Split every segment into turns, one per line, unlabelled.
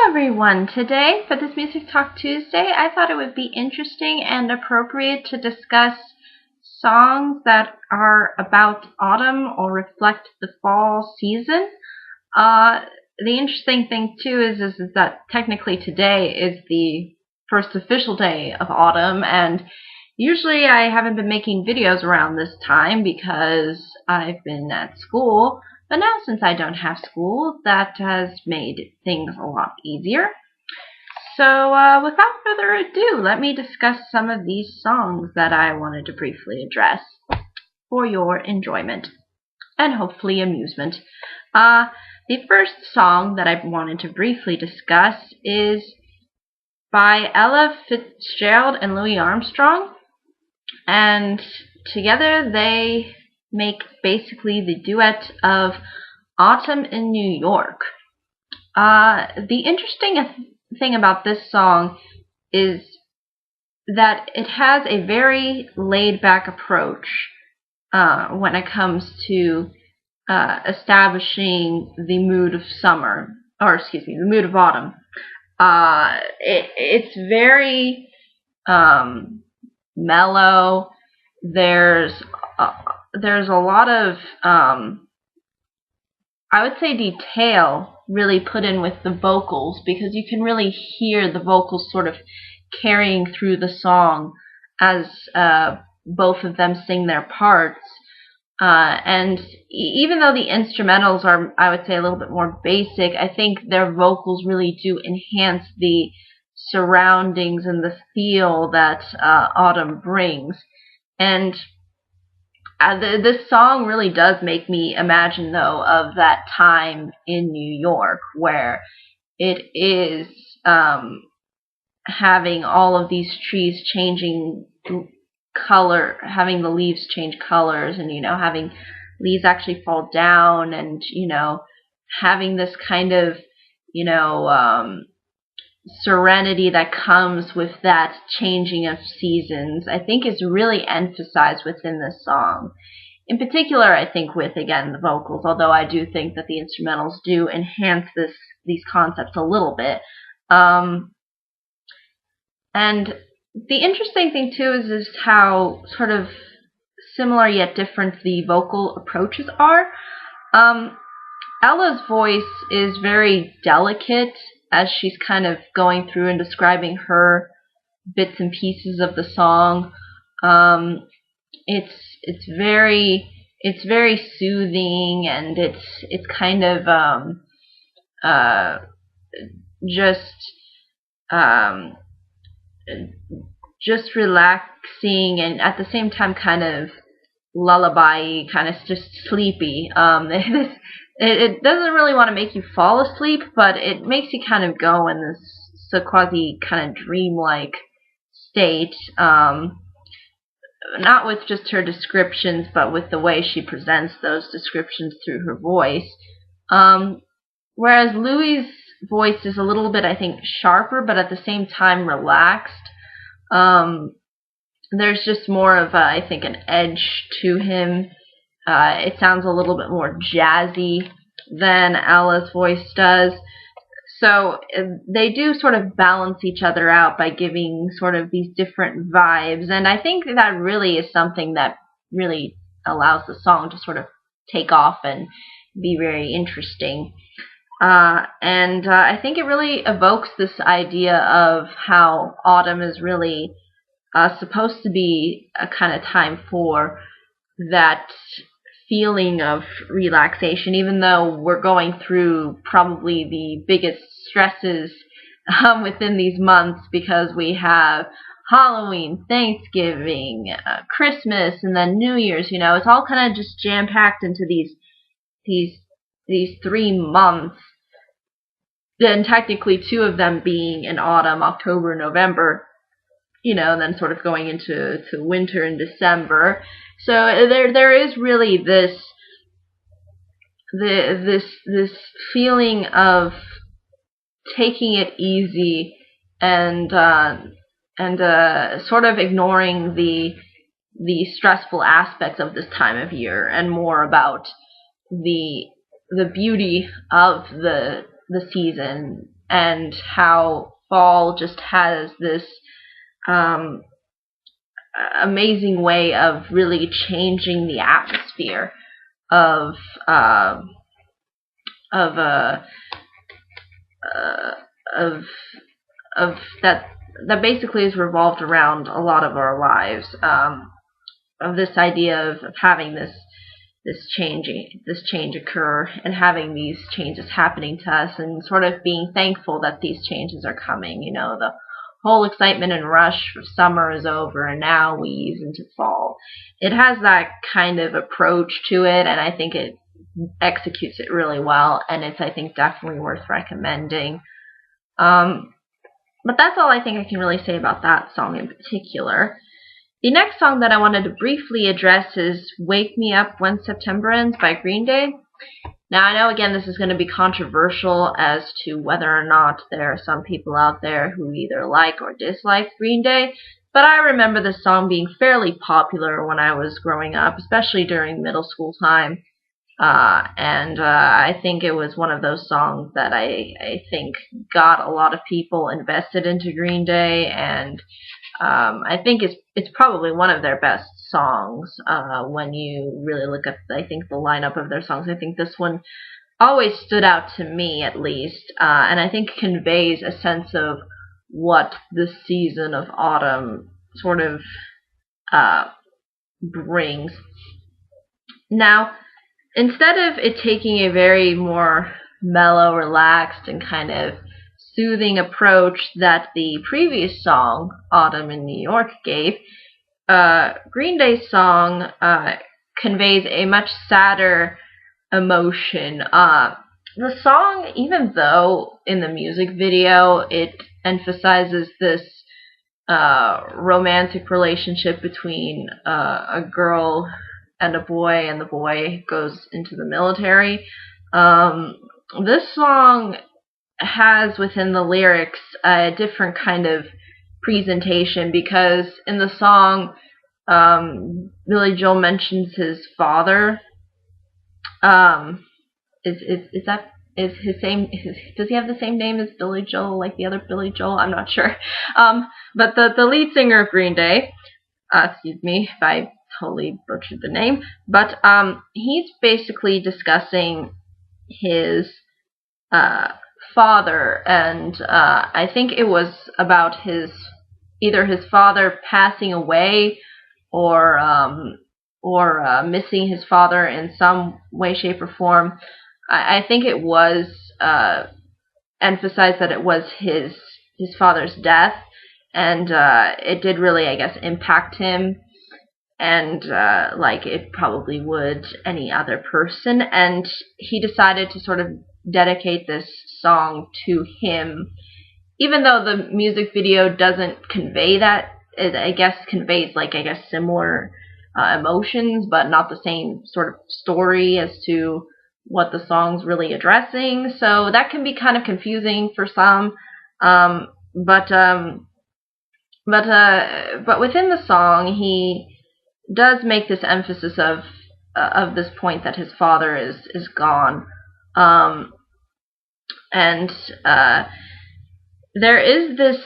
everyone. Today, for this Music Talk Tuesday, I thought it would be interesting and appropriate to discuss songs that are about autumn or reflect the fall season. The interesting thing, too, is that technically today is the first official day of autumn, and usually I haven't been making videos around this time because I've been at school. But now, since I don't have school, that has made things a lot easier. So, without further ado, let me discuss some of these songs that I wanted to briefly address for your enjoyment and hopefully amusement. The first song that I wanted to briefly discuss is by Ella Fitzgerald and Louis Armstrong, and together they make basically the duet of Autumn in New York. The interesting thing about this song is that it has a very laid-back approach when it comes to establishing the mood of summer, or excuse me, the mood of autumn. It's very mellow. There's a lot of, I would say, detail really put in with the vocals, because you can really hear the vocals sort of carrying through the song as both of them sing their parts. And even though the instrumentals are, I would say, a little bit more basic, I think their vocals really do enhance the surroundings and the feel that autumn brings. And this song really does make me imagine, though, of that time in New York where it is having all of these trees changing color, having the leaves change colors, and, having leaves actually fall down, and, having this kind of, serenity that comes with that changing of seasons, I think is really emphasized within this song. In particular, I think with, again, the vocals, although I do think that the instrumentals do enhance these concepts a little bit. And the interesting thing, too, is how sort of similar yet different the vocal approaches are. Ella's voice is very delicate as she's kind of going through and describing her bits and pieces of the song. It's very soothing, and it's kind of just relaxing, and at the same time kind of lullaby-y, kind of just sleepy. It doesn't really want to make you fall asleep, but it makes you kind of go in this quasi kind of dreamlike state. Not with just her descriptions, but with the way she presents those descriptions through her voice. Whereas Louis' voice is a little bit, I think, sharper, but at the same time relaxed. There's just more of, I think, an edge to him. It sounds a little bit more jazzy than Ella's voice does. So they do sort of balance each other out by giving sort of these different vibes. And I think that really is something that really allows the song to sort of take off and be very interesting. And I think it really evokes this idea of how autumn is really supposed to be a kind of time for that feeling of relaxation, even though we're going through probably the biggest stresses within these months, because we have Halloween, Thanksgiving, Christmas, and then New Year's. It's all kind of just jam-packed into these 3 months, and technically 2 of them being in autumn, October, November, and then sort of going into winter in December. So there is really this feeling of taking it easy and sort of ignoring the stressful aspects of this time of year, and more about the beauty of the season and how fall just has this amazing way of really changing the atmosphere of uh, of uh, uh, of of that basically is revolved around a lot of our lives, of this idea of having this change occur, and having these changes happening to us, and sort of being thankful that these changes are coming. The whole excitement and rush of summer is over, and now we ease into fall. It has that kind of approach to it, and I think it executes it really well, and it's, I think, definitely worth recommending. But that's all I think I can really say about that song in particular. The next song that I wanted to briefly address is Wake Me Up When September Ends by Green Day. Now, I know, again, this is going to be controversial as to whether or not there are some people out there who either like or dislike Green Day, but I remember this song being fairly popular when I was growing up, especially during middle school time. And I think it was one of those songs that I think got a lot of people invested into Green Day, and I think it's probably one of their best songs when you really look at, I think, the lineup of their songs. I think this one always stood out to me, at least, and I think conveys a sense of what the season of autumn sort of brings. Now, instead of it taking a very more mellow, relaxed, and kind of soothing approach that the previous song, Autumn in New York, gave, Green Day's song conveys a much sadder emotion. The song, even though in the music video it emphasizes this romantic relationship between a girl and a boy, and the boy goes into the military, this song has within the lyrics a different kind of presentation, because in the song, Billy Joel mentions his father. Is his same? Does he have the same name as Billy Joel, like the other Billy Joel? I'm not sure. But the lead singer of Green Day, excuse me if I totally butchered the name, but he's basically discussing his father, and I think it was about either his father passing away, or missing his father in some way, shape, or form. I think it was emphasized that it was his father's death, and it did really, I guess, impact him, and like it probably would any other person, and he decided to sort of dedicate this song to him, even though the music video doesn't convey that. It, I guess, conveys, like, I guess, similar emotions, but not the same sort of story as to what the song's really addressing. So that can be kind of confusing for some. But within the song, he does make this emphasis of this point that his father is gone. And there is this,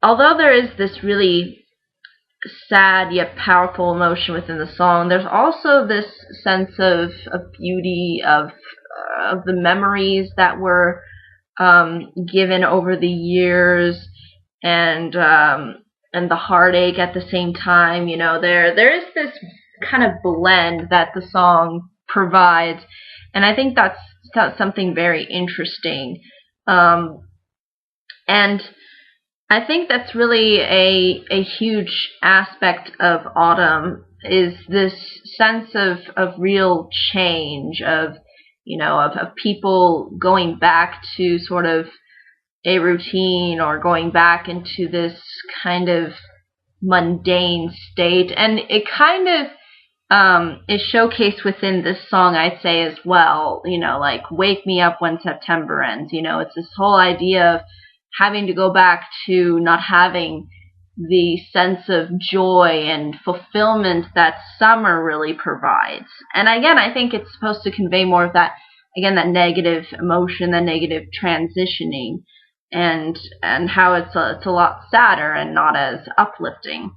although there is this really sad yet powerful emotion within the song, there's also this sense of beauty, of the memories that were given over the years, and the heartache at the same time. There is this kind of blend that the song provides, and I think that's something very interesting. And I think that's really a huge aspect of autumn, is this sense of real change, of people going back to sort of a routine, or going back into this kind of mundane state. And it kind of is showcased within this song, I'd say, as well. Like, wake me up when September ends. It's this whole idea of having to go back to not having the sense of joy and fulfillment that summer really provides. And again, I think it's supposed to convey more of that, again, that negative emotion, that negative transitioning, and how it's a lot sadder and not as uplifting.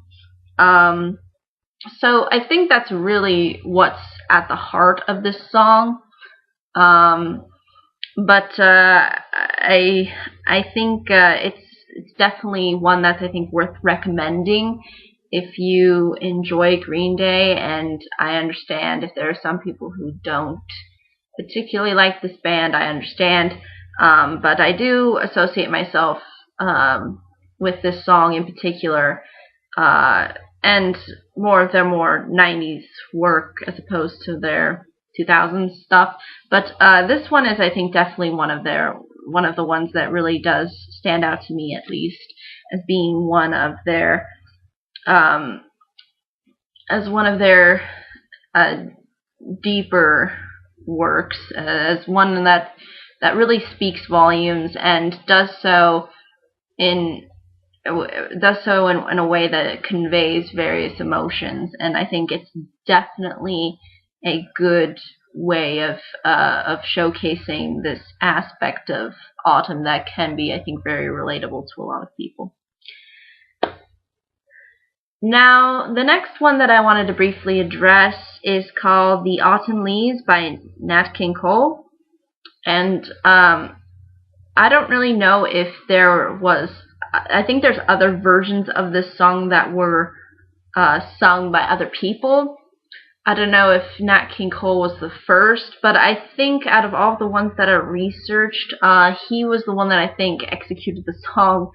So I think that's really what's at the heart of this song. But I think it's definitely one that's, I think, worth recommending if you enjoy Green Day, and I understand if there are some people who don't particularly like this band. I understand, but I do associate myself with this song in particular, and more of their more 90s work as opposed to their 2000s stuff. But this one is, I think, definitely one of the ones that really does stand out to me, at least, as being one of their deeper works, as one that really speaks volumes, and does so in a way that it conveys various emotions. And I think it's definitely a good way of showcasing this aspect of autumn that can be, I think, very relatable to a lot of people. Now, the next one that I wanted to briefly address is called The Autumn Leaves by Nat King Cole. And I don't really know if there was, I think there's other versions of this song that were sung by other people. I don't know if Nat King Cole was the first, but I think out of all the ones that I researched, he was the one that I think executed the song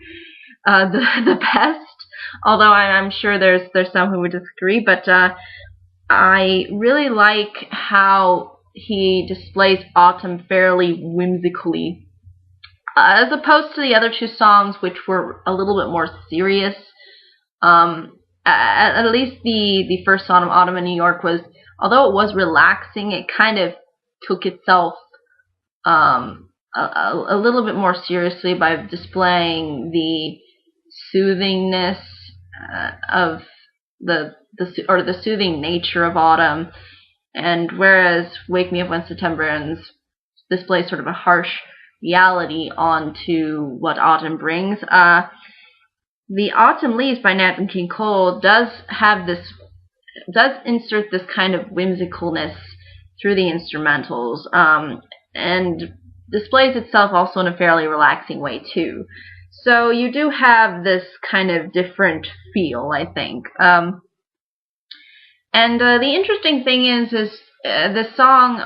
the best. Although I'm sure there's some who would disagree, but I really like how he displays autumn fairly whimsically, as opposed to the other two songs, which were a little bit more serious. At least the first song, Autumn in New York, was, although it was relaxing, it kind of took itself a little bit more seriously by displaying the soothingness of the soothing nature of autumn, and whereas Wake Me Up When September Ends displays sort of a harsh reality onto what autumn brings, The Autumn Leaves by Nat King Cole does insert this kind of whimsicalness through the instrumentals, and displays itself also in a fairly relaxing way too. So you do have this kind of different feel, I think. And the interesting thing is the song,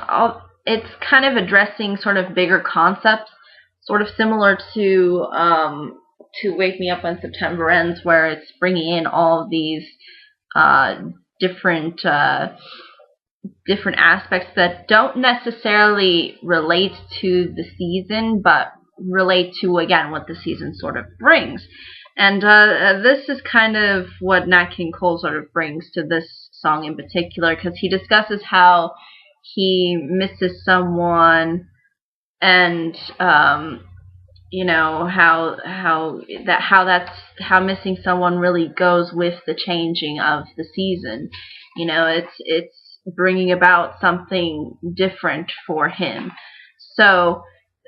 it's kind of addressing sort of bigger concepts, sort of similar to Wake Me Up When September Ends, where it's bringing in all of these different aspects that don't necessarily relate to the season, but relate to, again, what the season sort of brings. And this is kind of what Nat King Cole sort of brings to this song in particular, because he discusses how he misses someone, and you know, how missing someone really goes with the changing of the season. You know, it's bringing about something different for him. So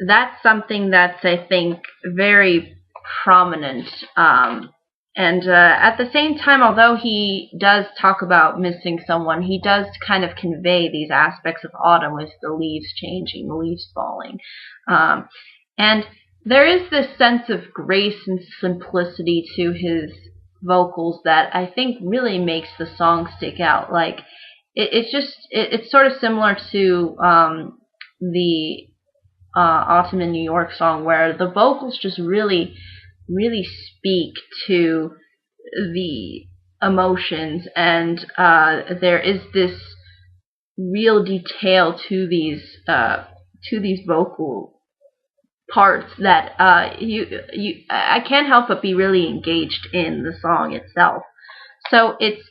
that's something that's, I think, very prominent. And at the same time, although he does talk about missing someone, he does kind of convey these aspects of autumn with the leaves changing, the leaves falling. And there is this sense of grace and simplicity to his vocals that I think really makes the song stick out. Like, it's sort of similar to the Autumn in New York song, where the vocals just really speak to the emotions, and there is this real detail to these vocal parts that I can't help but be really engaged in the song itself. So it's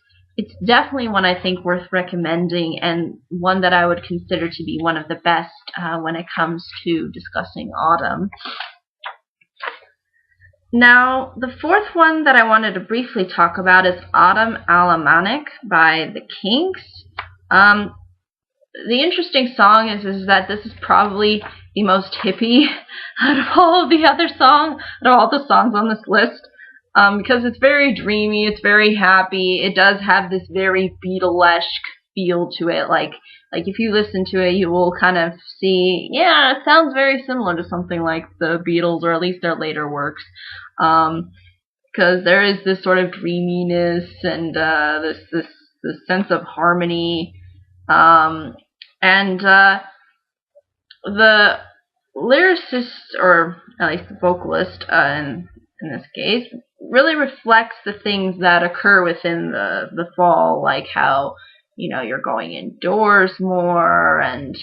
definitely one I think worth recommending, and one that I would consider to be one of the best when it comes to discussing autumn. Now, the fourth one that I wanted to briefly talk about is Autumn Almanac by the Kinks. the interesting song is that this is probably the most hippie out of all of the other songs, out of all the songs on this list, because it's very dreamy, it's very happy. It does have this very Beatlesque feel to it. Like if you listen to it, you will kind of see, yeah, it sounds very similar to something like the Beatles, or at least their later works. Because there is this sort of dreaminess and this sense of harmony. And the lyricist, or at least the vocalist in this case, really reflects the things that occur within the fall, like how, you're going indoors more, and,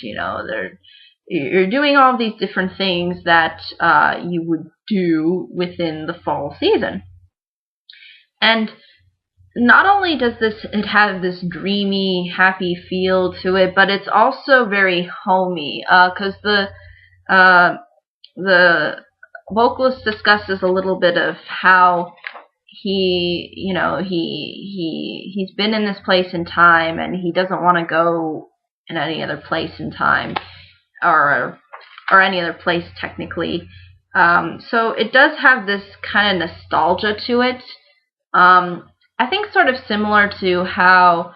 you're doing all these different things that you would do within the fall season. And not only does it have this dreamy, happy feel to it, but it's also very homey. Because the vocalist discusses a little bit of how he's been in this place in time, and he doesn't want to go in any other place in time, or any other place technically. So it does have this kind of nostalgia to it. I think sort of similar to how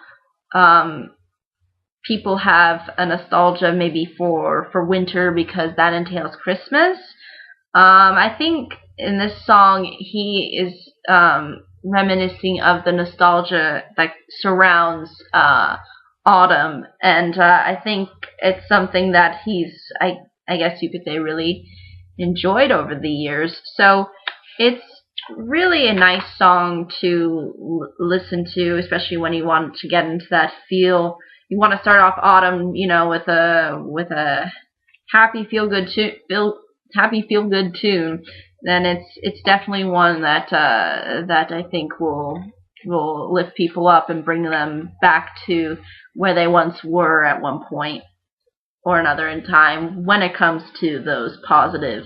people have a nostalgia maybe for winter because that entails Christmas. I think in this song he is reminiscing of the nostalgia that surrounds autumn, and I think it's something that I guess you could say, really enjoyed over the years. So it's really a nice song to listen to, especially when you want to get into that feel. You want to start off autumn, with a happy feel good tune. Then it's definitely one that I think will lift people up and bring them back to where they once were at one point or another in time when it comes to those positive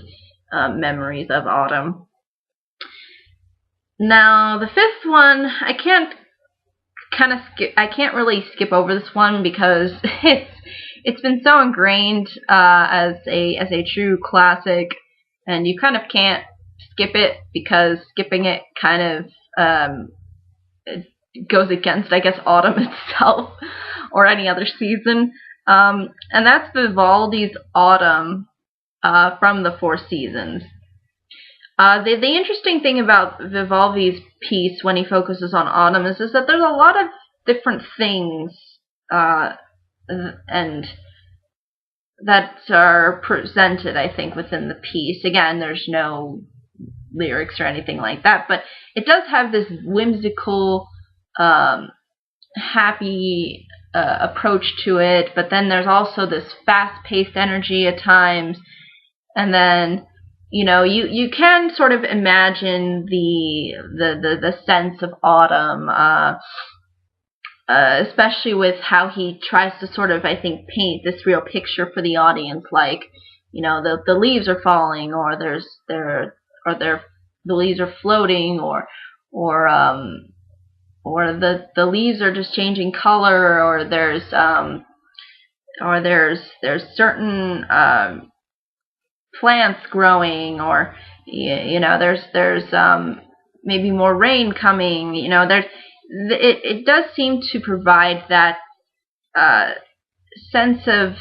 memories of autumn. Now, the fifth one, I can't really skip over this one because it's been so ingrained as a true classic, and you kind of can't skip it because skipping it kind of it goes against, I guess, autumn itself or any other season. And that's Vivaldi's Autumn from the Four Seasons. The interesting thing about Vivaldi's piece when he focuses on autumn is that there's a lot of different things and that are presented, I think, within the piece. Again, there's no lyrics or anything like that, but it does have this whimsical, happy approach to it, but then there's also this fast-paced energy at times, and then you can sort of imagine the sense of autumn, especially with how he tries to sort of, I think, paint this real picture for the audience, like, the leaves are falling, or the leaves are floating, or the leaves are just changing color, or there's certain plants growing, or there's maybe more rain coming. It does seem to provide that sense of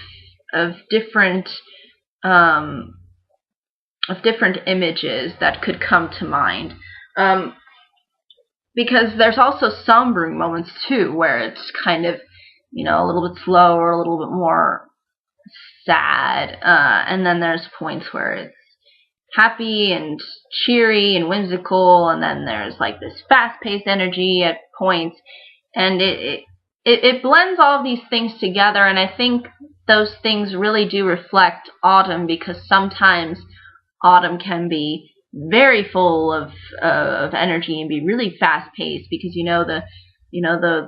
different images that could come to mind. Because there's also sombering moments too, where it's kind of a little bit slower, a little bit more sad, and then there's points where it's happy and cheery and whimsical, and then there's like this fast-paced energy at points, and it blends all of these things together, and I think those things really do reflect autumn, because sometimes autumn can be very full of energy and be really fast-paced, because the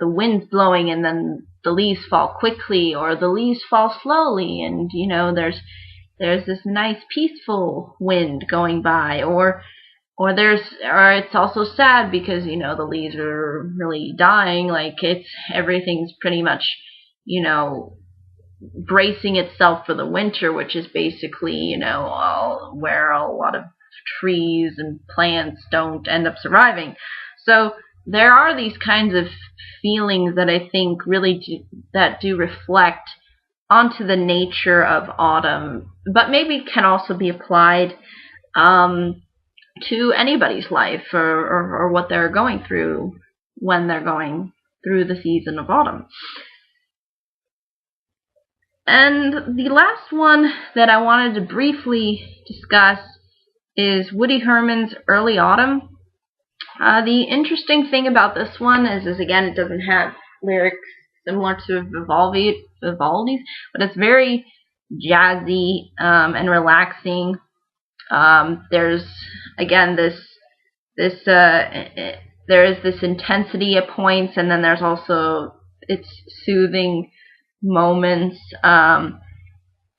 wind's blowing and then the leaves fall quickly, or the leaves fall slowly, and there's this nice peaceful wind going by, or it's also sad because the leaves are really dying, like everything's pretty much bracing itself for the winter, which is basically, where a lot of trees and plants don't end up surviving. So there are these kinds of feelings that I think really do reflect onto the nature of autumn, but maybe can also be applied to anybody's life, or what they're going through when they're going through the season of autumn. And the last one that I wanted to briefly discuss is Woody Herman's Early Autumn. The interesting thing about this one is again, it doesn't have lyrics similar to Vivaldi's, but it's very jazzy and relaxing. There's again there is this intensity at points, and then there's also its soothing moments.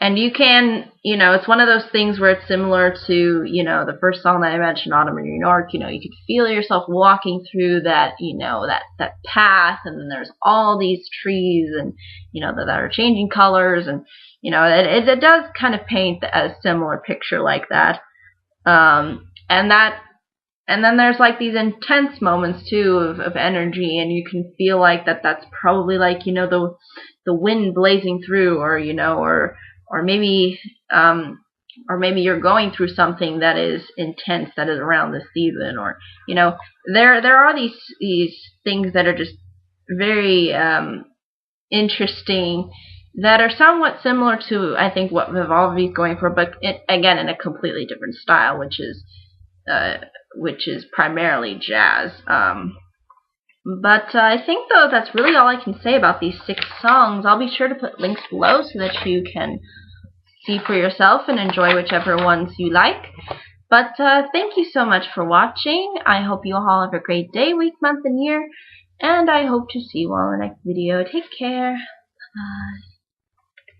And you can, it's one of those things where it's similar to, the first song that I mentioned, Autumn in New York. You could feel yourself walking through that, that path, and then there's all these trees, and, that are changing colors, and, it does kind of paint a similar picture like that. And then there's like these intense moments too of energy, and you can feel like that's probably like, the wind blazing through, or maybe you're going through something that is intense, that is around this season, or there are these things that are just very interesting, that are somewhat similar to, I think, what Vivaldi's going for, but again in a completely different style, which is primarily jazz. But I think, though, that's really all I can say about these 6 songs. I'll be sure to put links below so that you can see for yourself and enjoy whichever ones you like. But thank you so much for watching. I hope you all have a great day, week, month, and year. And I hope to see you all in the next video. Take care. Bye.